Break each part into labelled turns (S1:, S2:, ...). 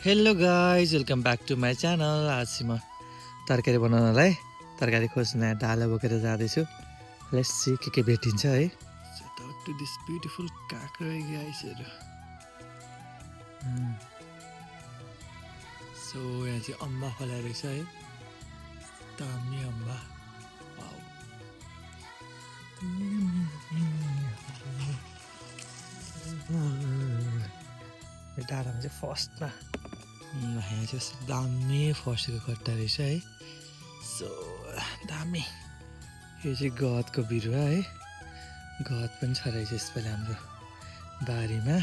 S1: Hello guys welcome back to my channel. आज चाहिँ म तरकारी बनाउनलाई तरकारी खोज्न डालो बोकेर जाँदैछु। लेट्स सी के भेटिन्छ है। टु दिस ब्युटिफुल काँक्रा गाइसहरू। सो यहाँ चाहिँ अम्बा फलाएर रहेछ है, दामी अम्बा। वाउ। यो डाँडामा चाहिँ फर्स्टमा यहाँ चाहिँ यस्तो दामी फर्सीको कट्टा रहेछ है। सो दामी। यो चाहिँ गहतको बिरुवा है, गहत पनि छ रहेछ यसपालि हाम्रो बारीमा।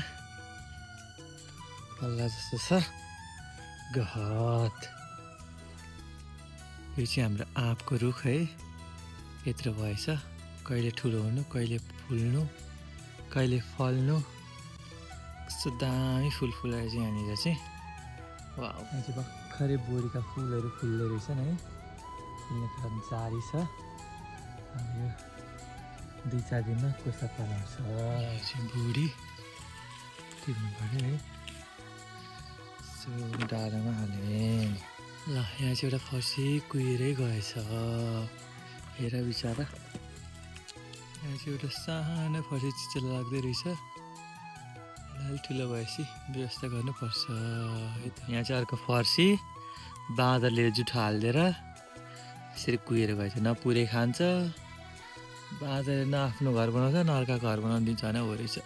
S1: पल्ला जस्तो छ गहत। यो चाहिँ हाम्रो आँपको रुख है, यत्रो भएछ। कहिले ठुलो हुनु, कहिले फुल्नु, कहिले फल्नु। कस्तो दामी फुल फुलाएर चाहिँ यहाँनिर चाहिँ। वाउ। यहाँ चाहिँ भर्खरै बोडीका फुलहरू फुल्दै रहेछन् है, फुल्ने क्रम जारी छ। यो 2-4 दिनमा कोसा फलाउँछ। यो चाहिँ बोडी टिप्नु पऱ्यो है। सो डाँडामा हालेँ। ल यहाँ चाहिँ एउटा फर्सी कुहिरै गएछ, हेर बिचरा। यहाँ चाहिँ एउटा सानो फर्सी चिचो लाग्दै रहेछ। अलि ठुलो भएपछि व्यवस्था गर्नुपर्छ है त। यहाँ चाहिँ अर्को फर्सी बाँदरले जुठो हालिदिएर यसरी कुहिएर गएछ। न पुरै खान्छ, बाँदरले न आफ्नो घर बनाउँछ न अर्काको घर बनाउनु दिन्छ भने हो रहेछ।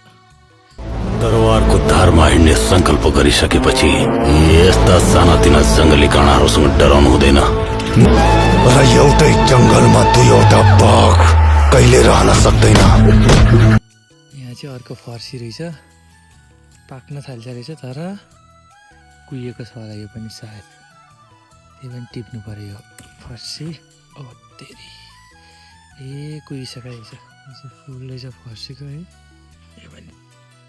S2: दरबारको धारमा हिँड्ने सङ्कल्प गरिसकेपछि यस्ता सानातिना जङ्गली काँडाहरूसँग डराउनु हुँदैन।
S3: र एउटै जङ्गलमा दुईवटा बाघ कहिले रहन सक्दैन।
S1: यहाँ चाहिँ अर्को फर्सी रहेछ, पाक्न थाल्छ रहेछ, तर कुहिएको छ होला यो पनि सायद। त्यही पनि टिप्नु पर्यो यो फर्सी। ओ तेरी, ए कुहिसकेको रहेछ। यो चाहिँ फुल रहेछ फर्सीको है। यो पनि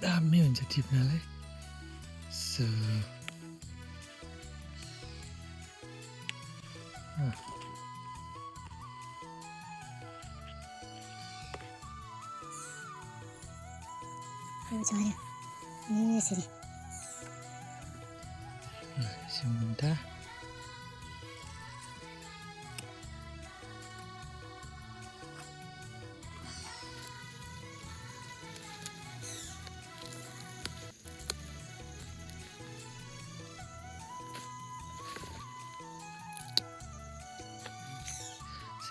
S1: दामी हुन्छ टिप्नलाई। सो मुन्टा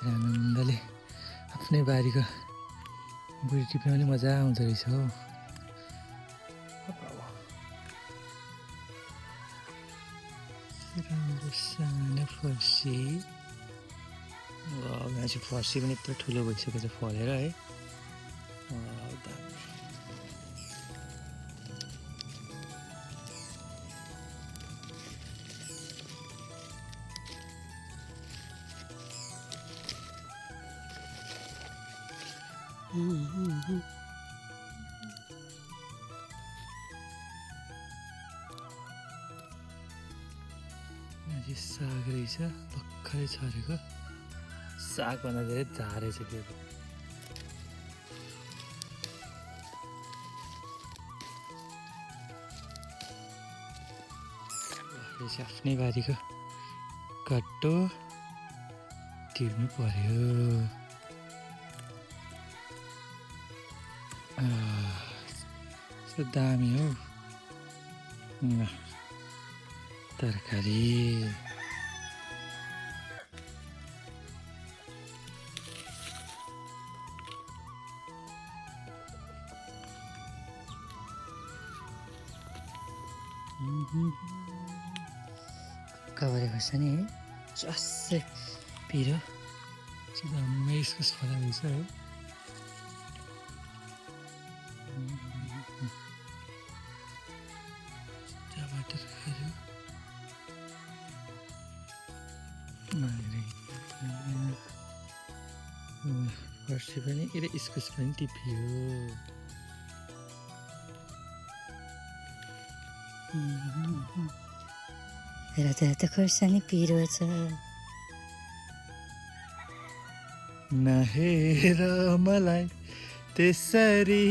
S1: आनन्दले आफ्नै बारीको बुढी टिप्न पनि मजा आउँदो रहेछ हो। राम्रो सानो फर्सी। यहाँ चाहिँ फर्सी पनि यत्रो ठुलो भइसकेको छ फलेर है। दामी। यहाँ साग रहेछ, भर्खरै छरेको। सागभन्दा धेरै झारै छ त्यो। यो चाहिँ आफ्नै बारीको कट्टो टिप्नु पर्यो। दामी हौ तरकारी। कभरे खोर्सानी है, चस्सै पिरो दामी इस्कुस फलाउँछ है। टमाटरहरू फर्सी पनि के अरे इस्कुस पनि टिपियो।
S4: रातो खोर्सानी पिरो छ।
S1: नहेर मलाई त्यसरी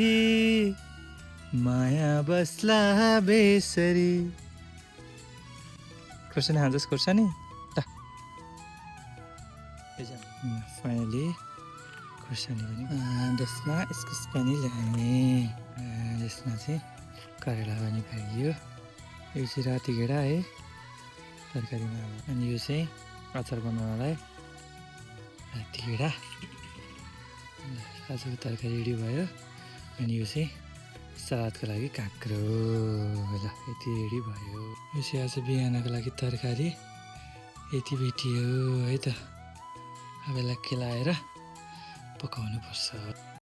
S1: माया बस्ला बेसरी। खुर्सानी खान्छस् खुर्सानी ल फाइनली खुर्सानी पनि त्यसमा इस्कुस पनि ल्याएँ त्यसमा चाहिँ करेला पनि पाइयो यो चाहिँ राति घेडा है तरकारीमा अनि यो चाहिँ अचार बनाउनलाई राति घेडा आजको तरकारी रेडी भयो अनि यो चाहिँ सलादको लागि काँक्रो ल यति रेडी भयो यो चाहिँ आज बिहानको लागि तरकारी यति भेटियो है त अब यसलाई केलाएर पकाउनु पर्छ